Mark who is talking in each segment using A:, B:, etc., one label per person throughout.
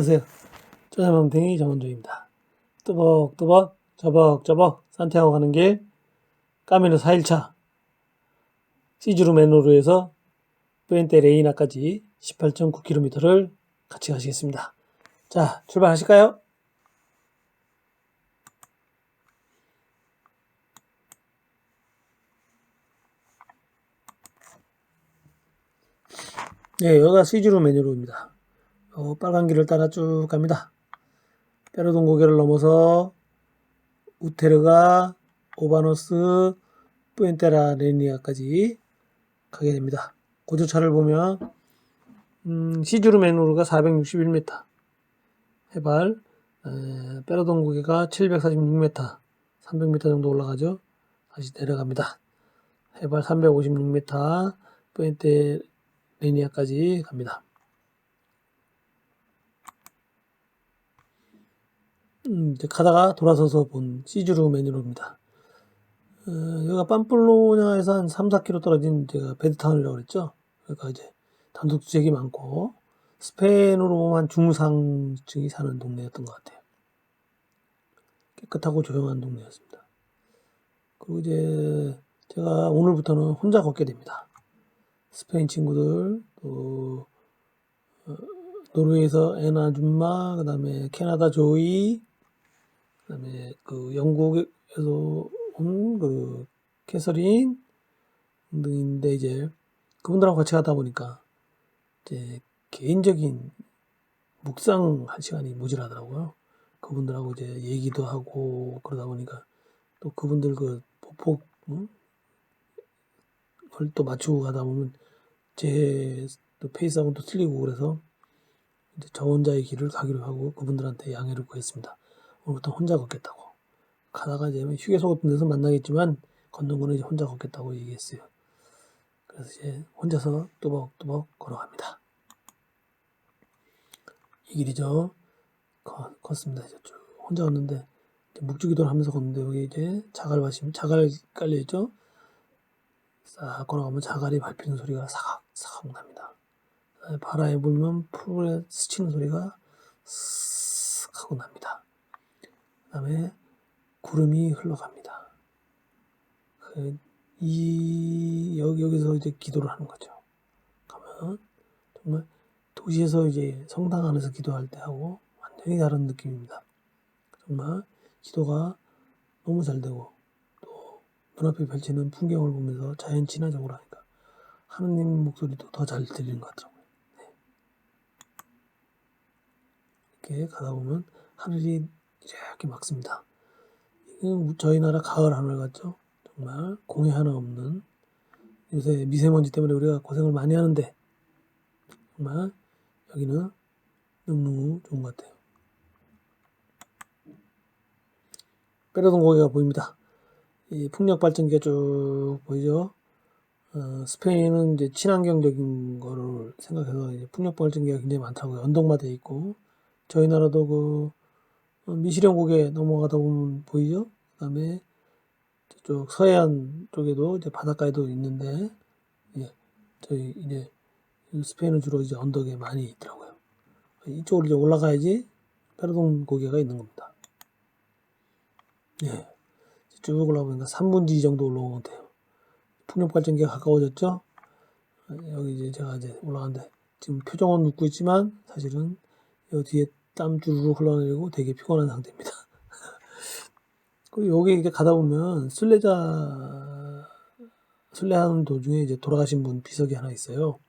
A: 안녕하세요. 쪼잘맘탱이 정원조입니다. 뚜벅뚜벅 저벅저벅 산티아고 가는 길 까미노 4일차 시즈루 맨로르에서 뿌엔테 레이나까지 18.9km를 같이 가시겠습니다. 자, 출발하실까요? 네, 여기가 시즈루 맨로르입니다. 빨간 길을 따라 쭉 갑니다. 페르동 고개를 넘어서 우테르가 오바노스 뿌엔테라 레니아까지 가게 됩니다. 고조차를 보면 시즈루 맨로르가 461m, 해발 페르동 고개가 746m, 300m 정도 올라가죠. 다시 내려갑니다. 해발 356m, 뿌엔테 레니아까지 갑니다. 이제 가다가 돌아서서 본 시즈루 맨로르입니다. 여기가 빰플로냐에서 한 3-4km 떨어진 제가 베드타운이라고 그랬죠. 그러니까 이제 단독주택이 많고 스페인으로 보면 중상층이 사는 동네였던 것 같아요. 깨끗하고 조용한 동네였습니다. 그리고 이제 제가 오늘부터는 혼자 걷게 됩니다. 스페인 친구들, 또 노르웨이에서 앤 아줌마, 그 다음에 캐나다 조이, 그 다음에 그 영국에서 온 그 캐서린 등인데, 이제 그분들하고 같이 가다 보니까 이제 개인적인 묵상할 시간이 모자라더라고요. 그분들하고 이제 얘기도 하고 그러다 보니까 또 그분들 그 보폭 걸 또 맞추고 가다 보면 제 또 페이스하고는 또 틀리고, 그래서 이제 저 혼자의 길을 가기로 하고 그분들한테 양해를 구했습니다. 오늘부터 혼자 걷겠다고. 가다가 이제 휴게소 같은 데서 만나겠지만 걷는 거는 이제 혼자 걷겠다고 얘기했어요. 그래서 이제 혼자서 뚜벅뚜벅 걸어갑니다. 이 길이죠. 걷습니다. 이제 쭉 혼자 걷는데 묵주기도를 하면서 걷는데, 여기 이제 자갈 깔려있죠. 싹 걸어가면 자갈이 밟히는 소리가 사각 납니다. 바람에 불면 풀에 스치는 소리가 쓱 하고 납니다. 그 다음에 구름이 흘러갑니다. 여기서 이제 기도를 하는 거죠. 가면 정말 도시에서 이제 성당 안에서 기도할 때 하고 완전히 다른 느낌입니다. 정말 기도가 너무 잘 되고, 또 눈앞에 펼치는 풍경을 보면서 자연 친화적으로 하니까 하느님 목소리도 더 잘 들리는 것 같더라고요. 네. 이렇게 가다 보면 하늘이 이렇게 막습니다. 이건 저희 나라 가을 하늘 같죠? 정말 공해 하나 없는, 요새 미세먼지 때문에 우리가 고생을 많이 하는데 정말 여기는 너무너무 좋은 것 같아요. 페르동 고개가 보입니다. 이 풍력 발전기가 쭉 보이죠? 스페인은 이제 친환경적인 거를 생각해서 이제 풍력 발전기가 굉장히 많다고요. 언덕마다 있고, 저희 나라도 그 미시령 고개 넘어가다 보면 보이죠? 그다음에 저쪽 서해안 쪽에도 이제 바닷가에도 있는데, 예, 저희 이제 스페인은 주로 이제 언덕에 많이 있더라고요. 이쪽으로 이제 올라가야지 페르동 고개가 있는 겁니다. 예, 쭉 올라오니까 3분지 정도 올라온 것 같아요. 풍력 발전기가 가까워졌죠? 여기 이제 제가 이제 올라가는데 지금 표정은 웃고 있지만 사실은 여기 뒤에 땀 주르륵 흘러내리고 되게 피곤한 상태입니다. 그리고 여기 이렇게 가다 보면 순례하는 도중에 이제 돌아가신 분 비석이 하나 있어요.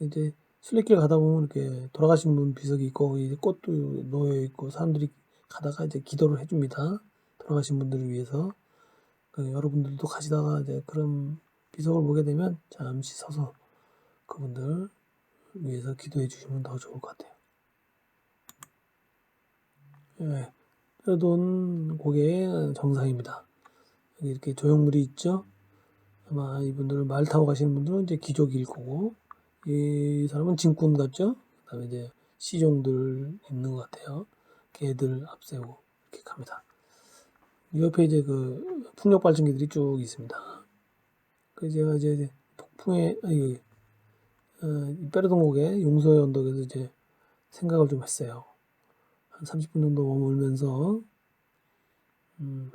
A: 이제 순례길 가다 보면 이렇게 돌아가신 분 비석이 있고, 이제 꽃도 놓여 있고, 사람들이 가다가 이제 기도를 해줍니다. 돌아가신 분들을 위해서. 여러분들도 가시다가 이제 그런 비석을 보게 되면 잠시 서서 그분들 위해서 기도해 주시면 더 좋을 것 같아요. 예, 페르돈 고개의 정상입니다. 여기 이렇게 조형물이 있죠. 아마 이분들 말 타고 가시는 분들은 이제 귀족일 거고, 이 사람은 진꾼 같죠. 그다음에 이제 시종들 있는 것 같아요. 개들 앞세우고 이렇게 갑니다. 이 옆에 이제 그 풍력 발전기들이 쭉 있습니다. 그 제가 이제 폭풍에 페르동 고개 용서의 언덕에서 이제 생각을 좀 했어요. 한 30분 정도 머물면서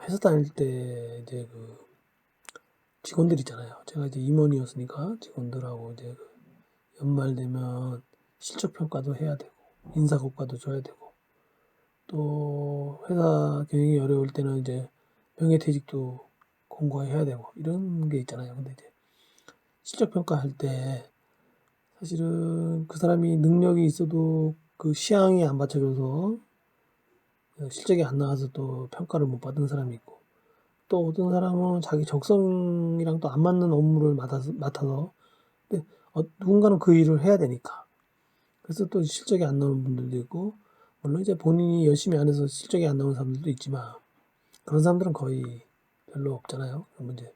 A: 회사 다닐 때 이제 그 직원들 있잖아요. 제가 이제 임원이었으니까 직원들하고 이제 그 연말 되면 실적 평가도 해야 되고 인사고과도 줘야 되고 또 회사 경영이 어려울 때는 이제 명예퇴직도 공고해야 되고 이런 게 있잖아요. 근데 이제 실적 평가할 때 사실은 그 사람이 능력이 있어도 그 시향이 안 받쳐줘서 실적이 안 나와서 또 평가를 못 받은 사람이 있고 또 어떤 사람은 자기 적성이랑 또 안 맞는 업무를 맡아서 근데 누군가는 그 일을 해야 되니까 그래서 또 실적이 안 나오는 분들도 있고 물론 이제 본인이 열심히 안 해서 실적이 안 나오는 사람들도 있지만 그런 사람들은 거의 별로 없잖아요. 그러면 이제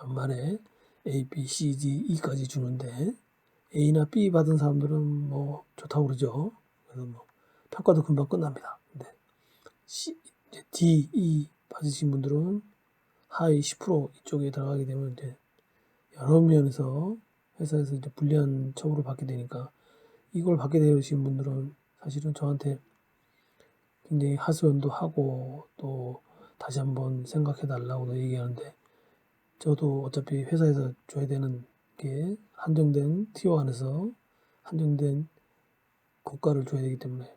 A: 연말에 A, B, C, D, E까지 주는데 A나 B 받은 사람들은 뭐 좋다고 그러죠. 그래서 뭐 평가도 금방 끝납니다. 근데 C, 이제 D, E 받으신 분들은 하위 10% 이쪽에 들어가게 되면 이제 여러 면에서 회사에서 이제 불리한 처우를 받게 되니까 이걸 받게 되신 분들은 사실은 저한테 굉장히 하소연도 하고 또 다시 한번 생각해 달라고도 얘기하는데 저도 어차피 회사에서 줘야 되는 게 한정된 티오 안에서 한정된 고가를 줘야 되기 때문에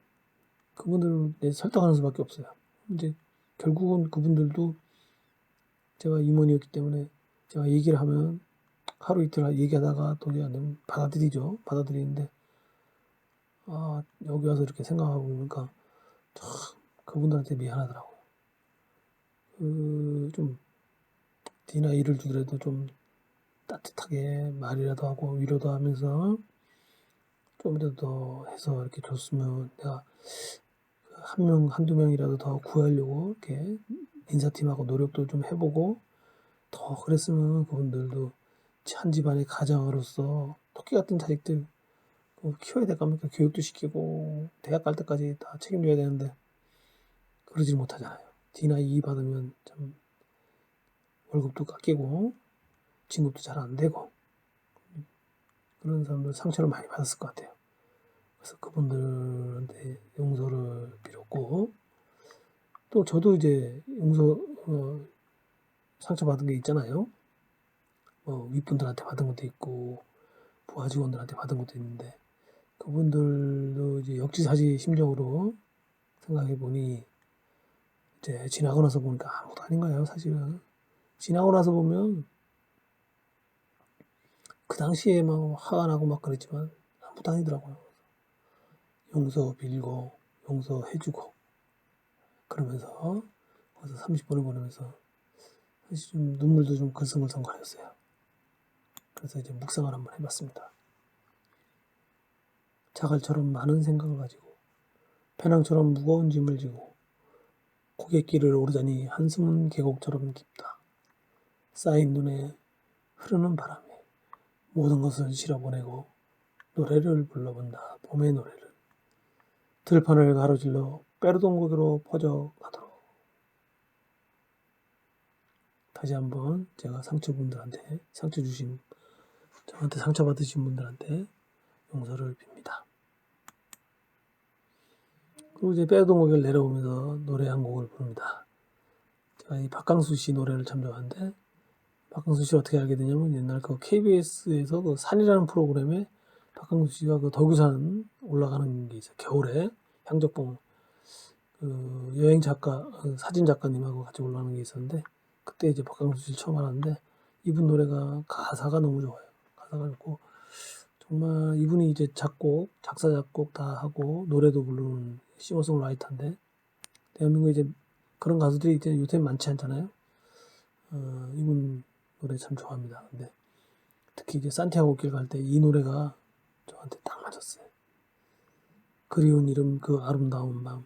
A: 그분들을 설득하는 수밖에 없어요. 이제 결국은 그분들도 제가 임원이었기 때문에 제가 얘기를 하면 하루 이틀 얘기하다가 도저히 안 되면 받아들이죠. 받아들이는데 여기 와서 이렇게 생각하고 보니까 참 그분들한테 미안하더라고요. 좀 D나 E를 주더라도 좀 따뜻하게 말이라도 하고 위로도 하면서 좀이라도 더 해서 이렇게 줬으면 내가 한 명, 한두 명이라도 더 구하려고 이렇게 인사팀하고 노력도 좀 해보고 더 그랬으면 그분들도 한 집안의 가장으로서 토끼 같은 자식들 키워야 될 겁니까? 교육도 시키고 대학 갈 때까지 다 책임져야 되는데 그러지 못하잖아요. D나 E 받으면 참 월급도 깎이고 진급도 잘 안 되고 그런 사람들 상처를 많이 받았을 것 같아요. 그래서 그분들한테 용서를 빌었고 또 저도 이제 상처받은 게 있잖아요. 윗분들한테 받은 것도 있고 부하 직원들한테 받은 것도 있는데 그분들도 이제 역지사지 심정으로 생각해 보니 이제 지나고 나서 보니까 아무것도 아닌 거예요, 사실은. 지나고 나서 보면 그 당시에 막 화가 나고 막 그랬지만 아무것도 아니더라고요. 용서 빌고 용서해주고 그러면서 거기서 30분을 보내면서 사실 좀 눈물도 좀 글썽글썽거렸어요. 그래서 이제 묵상을 한번 해봤습니다. 자갈처럼 많은 생각을 가지고 배낭처럼 무거운 짐을 지고 고갯길을 오르자니 한숨은 계곡처럼 깊다. 쌓인 눈에 흐르는 바람에 모든 것을 실어보내고 노래를 불러본다. 봄의 노래를. 들판을 가로질러 빼르동고개로 퍼져가도록. 다시 한번 제가 저한테 상처받으신 분들한테 용서를 빕니다. 그리고 이제 빼르동고개를 내려오면서 노래 한 곡을 부릅니다. 제가 이 박강수 씨 노래를 참 좋아하는데 박강수 씨 어떻게 알게 되냐면 옛날 그 KBS에서 그 산이라는 프로그램에 박강수 씨가 그 덕유산 올라가는 게 있어요. 겨울에 향적봉 그 여행 작가 사진 작가님하고 같이 올라가는 게 있었는데 그때 이제 박강수 씨를 처음 알았는데 이분 노래가 가사가 너무 좋아요. 가사가 좋고 정말 이분이 이제 작사 작곡 다 하고 노래도 부르는 싱어송라이터인데 대한민국에 이제 그런 가수들이 이제 요새 많지 않잖아요. 이분 노래 참 좋아합니다. 근데 특히 이제 산티아고 길 갈 때 이 노래가 저한테 딱 맞았어요. 그리운 이름 그 아름다운 밤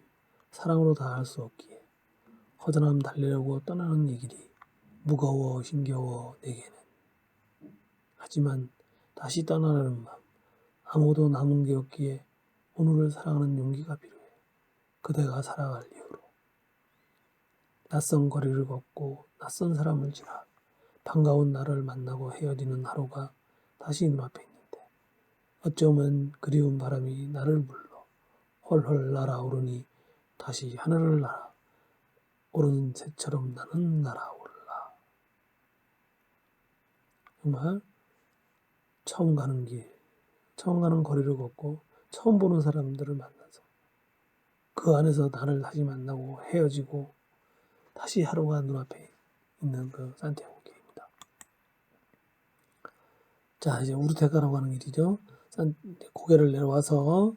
A: 사랑으로 다 할 수 없기에 허전함 달래려고 떠나는 이 길이 무거워 힘겨워 내게는 하지만 다시 떠나려는 마음 아무도 남은 게 없기에 오늘을 사랑하는 용기가 필요해 그대가 살아갈 이유로 낯선 거리를 걷고 낯선 사람을 지나 반가운 나를 만나고 헤어지는 하루가 다시 눈앞에 있는데 어쩌면 그리운 바람이 나를 불러 헐헐 날아오르니 다시 하늘을 날아 오르는 새처럼 나는 날아오르라. 정말 처음 가는 길, 처음 가는 거리를 걷고 처음 보는 사람들을 만나서 그 안에서 나를 다시 만나고 헤어지고 다시 하루가 눈앞에 있는 그 산티아고 길입니다. 자, 이제 우르테카라고 하는 길이죠. 고개를 내려와서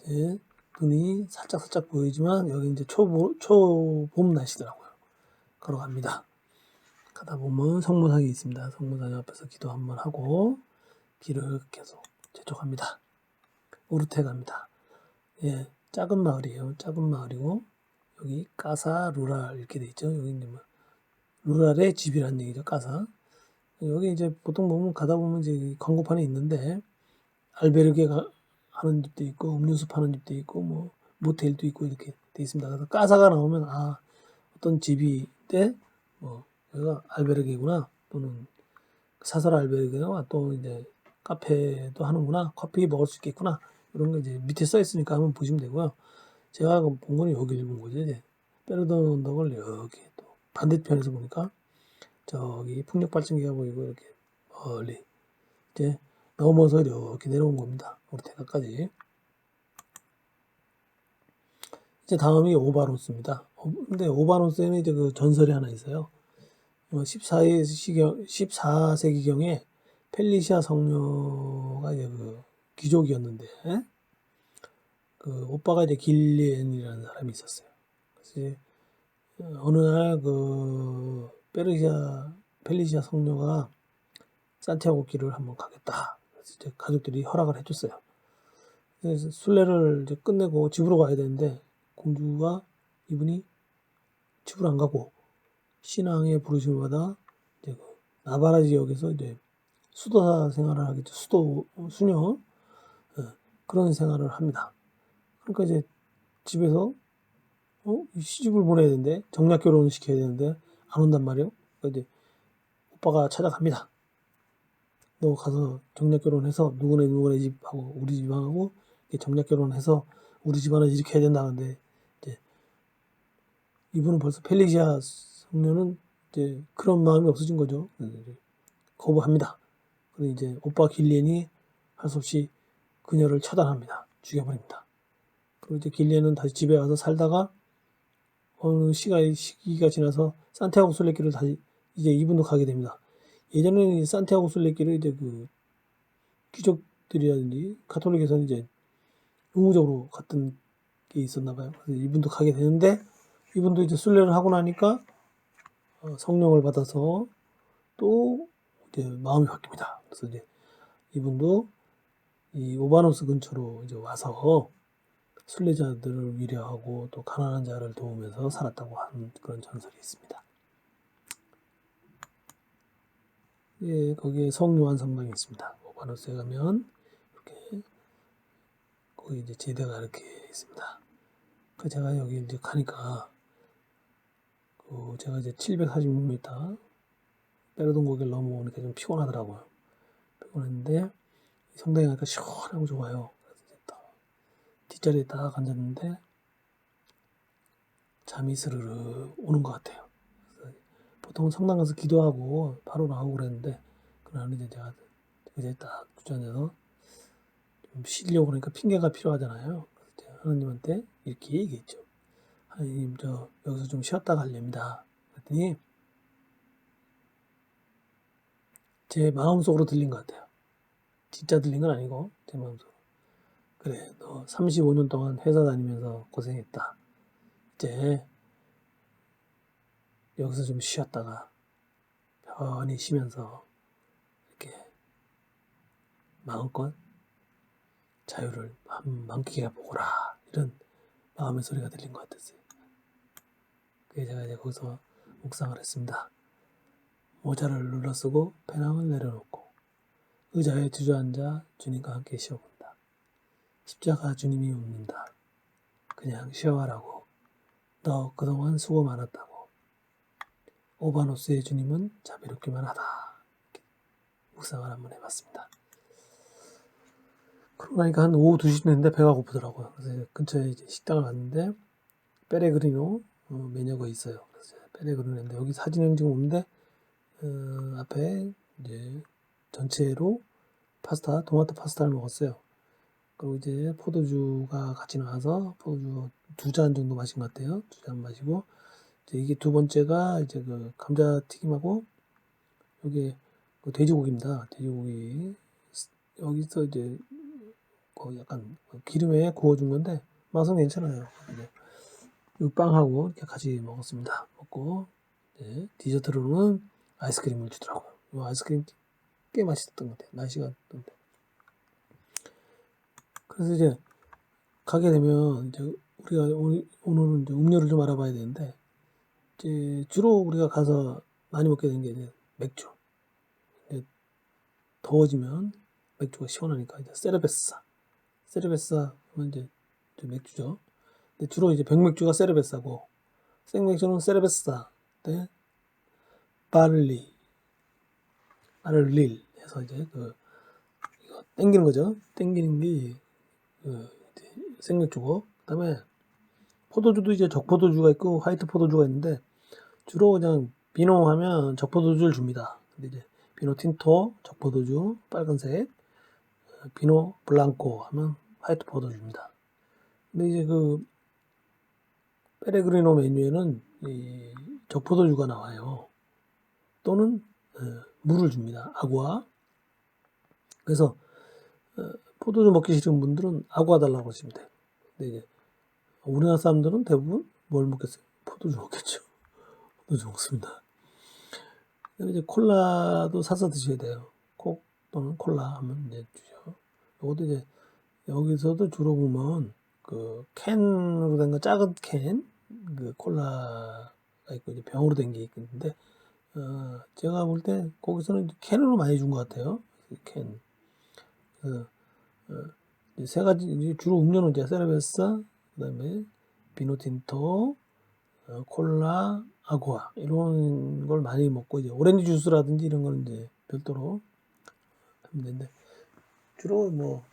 A: 이제 눈이 살짝 보이지만 여기 이제 초봄 날씨더라고요. 걸어갑니다. 가다 보면 성모상이 있습니다. 성모상 앞에서 기도 한번 하고 길을 계속 재촉합니다. 우르테카입니다. 예, 작은 마을이에요. 작은 마을이고 여기 까사 루랄 이렇게 돼 있죠. 여기 이제 뭐 루랄의 집이라는 얘기죠. 까사. 여기 이제 보통 보면 가다 보면 이제 광고판이 있는데 알베르게 하는 집도 있고 음료수 파는 집도 있고 뭐 모텔도 있고 이렇게 돼 있습니다. 그래서 까사가 나오면 아 어떤 집인데 뭐 여기가 알베르게구나 또는 사설 알베르게나 또 이제 카페도 하는구나 커피 먹을 수 있겠구나 이런 거 이제 밑에 써 있으니까 한번 보시면 되고요. 제가 본 거는 여기를 본 거죠. 이제 페르돈 언덕을 여기 또 반대편에서 보니까 저기 풍력 발전기가 보이고 이렇게 멀리 이제 넘어서 이렇게 내려온 겁니다. 우르테카까지. 이제 다음이 오바노스입니다. 근데 오바노스에는 이제 그 전설이 하나 있어요. 14세기경에 펠리시아 성녀가 이제 그 귀족이었는데 그 오빠가 이제 길리엔이라는 사람이 있었어요. 그래서 이제 어느 날 그 펠리시아 성녀가 산티아고 길을 한번 가겠다. 그래서 이제 가족들이 허락을 해줬어요. 그래서 순례를 이제 끝내고 집으로 가야 되는데 공주가 이분이 집으로 안 가고 신앙의 부르심을 받아 이제 그 나바라 지역에서 이제 수도사 생활을 하겠죠. 수녀 그런 생활을 합니다. 그러니까 이제 집에서 시집을 보내야 되는데 정략 결혼을 시켜야 되는데 안 온단 말이에요. 그러니까 이제 오빠가 찾아갑니다. 너 가서 정략 결혼해서 누구네 집하고 우리 집하고 정략 결혼해서 우리 집안을 일으켜야 된다는데 이제 이분은 벌써 펠리시아 성녀는 이제 그런 마음이 없어진 거죠. 거부합니다. 그리고 이제 오빠 길리엔이 할 수 없이 그녀를 처단합니다. 죽여버립니다. 그리고 이제 길리엔은 다시 집에 와서 살다가 어느 시기가 지나서 산티아고 순례길을 다시 이제 이분도 가게 됩니다. 예전에는 산티아고 순례길을 이제 그 귀족들이라든지 가톨릭에서는 이제 의무적으로 갔던 게 있었나 봐요. 그래서 이분도 가게 되는데 이분도 이제 순례를 하고 나니까 성령을 받아서 또 이제 마음이 바뀝니다. 그래서 이제 이분도 이 오바노스 근처로 이제 와서 순례자들을 위로하고 또 가난한 자를 도우면서 살았다고 하는 그런 전설이 있습니다. 예, 거기에 성요한 성당이 있습니다. 오바노스에 가면 이렇게 거기 이제 제대가 이렇게 있습니다. 그 제가 여기 이제 가니까 그 제가 이제 746m 빼르돈 고개를 넘어오니까 좀 피곤하더라고요. 피곤했는데 성당에 가니까 시원하고 좋아요. 그래서 이제 딱 뒷자리에 딱 앉았는데 잠이 스르르 오는 것 같아요. 보통 성당 가서 기도하고 바로 나오고 그랬는데 그날은 이제 제가 이제 딱 주저앉아서 좀 쉬려고 그러니까 핑계가 필요하잖아요. 그래서 하나님한테 이렇게 얘기했죠. 하나님 저 여기서 좀 쉬었다 가렵니다. 그랬더니 제 마음속으로 들린 것 같아요. 진짜 들린 건 아니고 제 마음속으로. 그래 너 35년 동안 회사 다니면서 고생했다. 이제 여기서 좀 쉬었다가 편히 쉬면서 이렇게 마음껏 자유를 만끽해 보거라 이런 마음의 소리가 들린 것 같았어요. 그래서 제가 이제 거기서 묵상을 했습니다. 모자를 눌러쓰고 배낭을 내려놓고 의자에 주저앉아 주님과 함께 쉬어본다. 십자가 주님이 웃는다. 그냥 쉬어가라고. 너 그동안 수고 많았다고. 오바노스의 주님은 자비롭기만 하다. 묵상을 한번 해봤습니다. 그러고 나니까 한 오후 2시 됐는데 배가 고프더라고요. 그래서 근처에 이제 식당을 갔는데 페레그리노 메뉴가 있어요. 그래서 페레그리노인데 여기 사진은 지금 없는데 앞에 이제 전체로 파스타, 토마토 파스타를 먹었어요. 그리고 이제 포도주가 같이 나와서 포도주 2잔 정도 마신 것 같아요. 2잔 마시고 이제 이게 두 번째가 이제 그 감자튀김하고 여기 그 돼지고기입니다. 돼지고기 여기서 이제 그 약간 기름에 구워준 건데 맛은 괜찮아요. 이 빵하고 이렇게 같이 먹었습니다. 먹고 이제 디저트로는 아이스크림을 주더라고요. 이 아이스크림 꽤 맛있었던 것 같아요. 날씨가 떴는데. 그래서 이제 가게 되면 이제 우리가 오늘은 이제 음료를 좀 알아봐야 되는데 이제 주로 우리가 가서 많이 먹게 되는 게 이제 맥주. 이제 더워지면 맥주가 시원하니까 이제 세르베사 하면 이제 맥주죠. 근데 주로 이제 병맥주가 세르베사고 생맥주는 세르베사, 네, 바를리, 바를릴 해서 이제 그 이거 땡기는 거죠. 땡기는 게 그 생맥주고 그다음에 포도주도 이제 적포도주가 있고 화이트 포도주가 있는데 주로 그냥 비노 하면 적포도주를 줍니다. 근데 이제 비노 틴토 적포도주 빨간색, 비노 블랑코 하면 화이트 포도주입니다. 근데 이제 그 페레그리노 메뉴에는 이 적포도주가 나와요. 또는 물을 줍니다. 아구아. 그래서 포도주 먹기 싫은 분들은 아구아 달라고 하시면 돼요. 근데 이제 우리나라 사람들은 대부분 뭘 먹겠어요? 포도주 먹겠죠. 포도주 먹습니다. 그다음에 이제 콜라도 사서 드셔야 돼요. 콕 또는 콜라 하면 이제 주죠. 이것도 이제 여기서도 주로 보면 그 캔으로 된 거 작은 캔 그 콜라가 있고 이제 병으로 된 게 있는데 제가 볼 때 거기서는 캔으로 많이 준 것 같아요. 캔. 세 가지 주로 음료는 이제 세르베사, 그다음에 비노틴토, 콜라, 아구아 이런 걸 많이 먹고 이제 오렌지 주스라든지 이런 거는 이제 별도로 하면 되는데 주로 뭐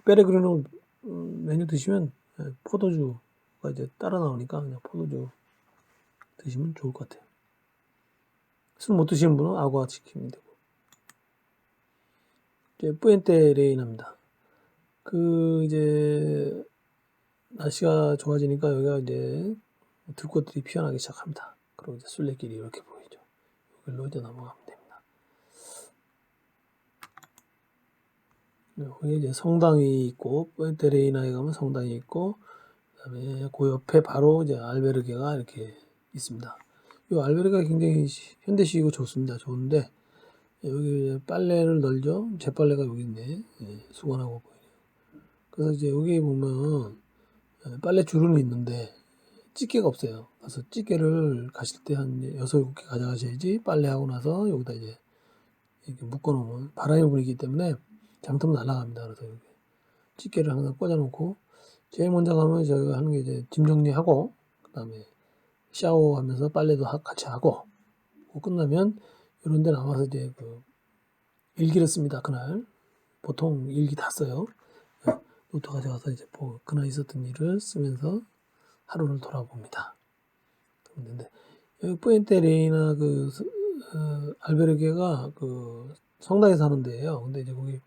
A: 페레그리노 메뉴 드시면 포도주가 이제 따라 나오니까 그냥 포도주 드시면 좋을 것 같아요. 술 못 드시는 분은 아구아 시키면 되고. 이제 뿌엔테 레이나입니다. 그 이제 날씨가 좋아지니까 여기가 이제 들꽃들이 피어나기 시작합니다. 그리고 이제 순례길이 이렇게 보이죠. 여기로 이제 넘어가면 됩니다. 여기 이제 성당이 있고 뿌엔테 레이나에 가면 성당이 있고 그다음에 그 옆에 바로 이제 알베르게가 이렇게 있습니다. 이 알베르게가 굉장히 현대식이고 좋습니다. 좋은데 여기 빨래를 널죠. 재빨래가 여기 있네. 수건하고 보이네요. 그래서 이제 여기 보면 빨래 줄은 있는데 찌개가 없어요. 그래서 찌개를 가실 때 한 6, 7개 가져가셔야지 빨래하고 나서 여기다 이제 이렇게 묶어놓으면 바람이 불기 때문에 잘못하면 날아갑니다. 그래서 여기 찌개를 항상 꽂아놓고 제일 먼저 가면 저희가 하는 게 이제 짐 정리하고 그 다음에 샤워하면서 빨래도 같이 하고 끝나면 이런 데 나와서 이제 그 일기를 씁니다. 그날 보통 일기 다 써요. 노트 가져가서 이제 그날 있었던 일을 쓰면서 하루를 돌아봅니다. 근데 여기 뿌엔테 레이나 그 알베르게가 그 성당에 사는 데예요. 근데 이제 거기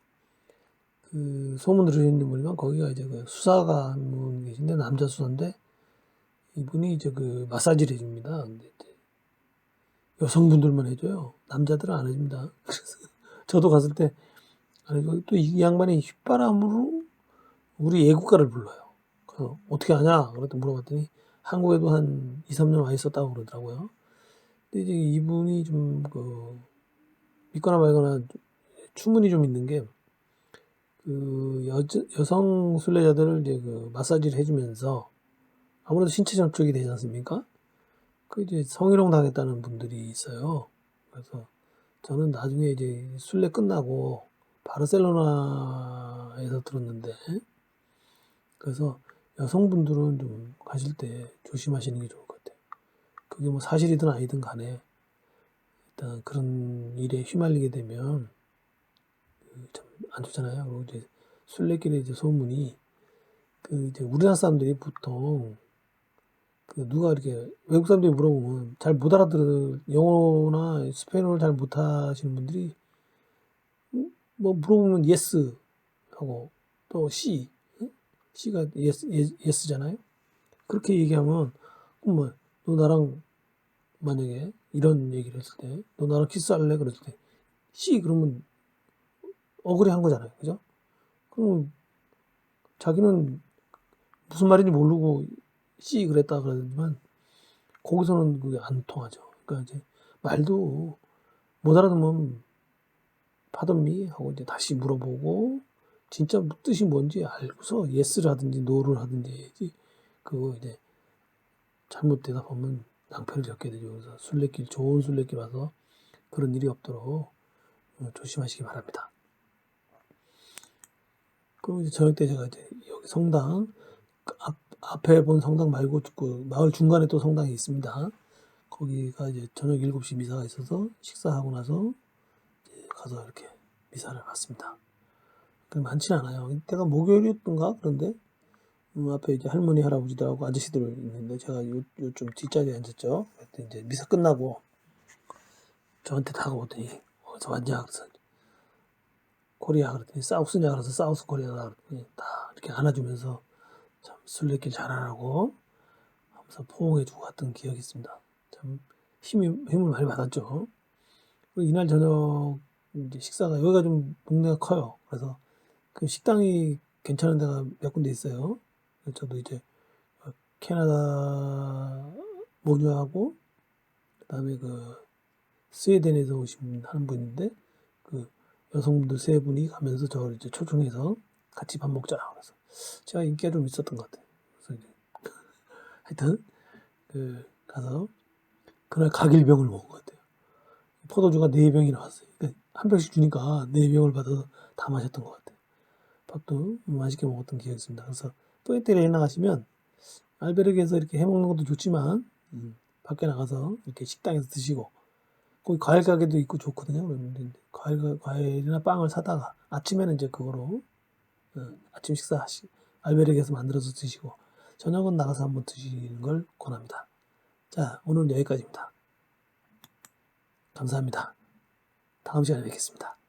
A: 그 소문 들으시는 분이면 거기가 이제 그 수사가 한 분 계신데 남자 수사인데 이분이 이제 그 마사지를 해줍니다. 근데 이제 여성분들만 해줘요. 남자들은 안 해줍니다. 그래서 저도 갔을 때 아니 또 이 양반이 휘바람으로 우리 애국가를 불러요. 그래서 어떻게 하냐? 그랬더니 물어봤더니 한국에도 한 2, 3년 와 있었다고 그러더라고요. 근데 이제 이분이 좀 그 믿거나 말거나 추문이 좀 있는 게 그 여성 순례자들을 이제 그 마사지를 해주면서 아무래도 신체 접촉이 되지 않습니까? 그 이제 성희롱 당했다는 분들이 있어요. 그래서 저는 나중에 이제 순례 끝나고 바르셀로나에서 들었는데 그래서 여성분들은 좀 가실 때 조심하시는 게 좋을 것 같아요. 그게 뭐 사실이든 아니든 간에 일단 그런 일에 휘말리게 되면 참 안 좋잖아요. 그리고 이제 술래길의 이제 소문이 그 이제 우리나라 사람들이 보통 그 누가 이렇게 외국 사람들이 물어보면 잘 못 알아들을 영어나 스페인어를 잘 못하시는 분들이 뭐 물어보면 yes 하고 또 C, C가 yes잖아요. 그렇게 얘기하면 그럼 너 나랑 만약에 이런 얘기를 했을 때 너 나랑 키스할래? 그랬을 때 C 그러면 억울해한 거잖아요. 그죠? 그럼 자기는 무슨 말인지 모르고 C 그랬다 그러지만 거기서는 그게 안 통하죠. 그러니까 이제 말도 못 알아듣으면 pardon me 하고 이제 다시 물어보고 진짜 뜻이 뭔지 알고서 yes를 하든지 no를 하든지 해야지 그거 이제 잘못 대답하면 낭패를 겪게 되죠. 그래서 술래길 좋은 술래길 와서 그런 일이 없도록 조심하시기 바랍니다. 그리고 이제 저녁 때 제가 이제 여기 성당 앞에 본 성당 말고 그 마을 중간에 또 성당이 있습니다. 거기가 이제 저녁 7시 미사가 있어서 식사하고 나서 이제 가서 이렇게 미사를 봤습니다. 많진 않아요. 이때가 목요일이었던가 그런데 앞에 이제 할머니 할아버지들하고 아저씨들 있는데 제가 요좀 뒷자리에 앉았죠. 그때 이제 미사 끝나고 저한테 다가오더니 어디서 왔냐 그래서 코리아 그랬더니 사우스냐 그래서 사우스 코리아다 그랬더니 다 이렇게 안아주면서 참 술래길 잘하라고 하면서 포옹해주고 갔던 기억이 있습니다. 참 힘을 많이 받았죠. 그리고 이날 저녁 이제 식사가 여기가 좀 동네가 커요. 그래서 그 식당이 괜찮은 데가 몇 군데 있어요. 그래서 저도 이제 캐나다 모녀하고 그다음에 그 스웨덴에서 오신 한 분인데 그 여성분들 세 분이 가면서 저를 이제 초청해서 같이 밥 먹자. 그래서 제가 인기가 좀 있었던 것 같아요. 그래서 이제 하여튼 그 가서 그날 각일병을 먹은 것 같아요. 포도주가 4병이 나왔어요. 그러니까 한 병씩 주니까 4병을 받아서 다 마셨던 것 같아요. 밥도 맛있게 먹었던 기억이 있습니다. 그래서 푸에르테리에 나가시면 알베르게에서 이렇게 해먹는 것도 좋지만 밖에 나가서 이렇게 식당에서 드시고 거기 과일 가게도 있고 좋거든요. 그런데 과일이나 빵을 사다가 아침에는 이제 그거로 아침 식사 알베르게에서 만들어서 드시고 저녁은 나가서 한번 드시는 걸 권합니다. 자, 오늘은 여기까지입니다. 감사합니다. 다음 시간에 뵙겠습니다.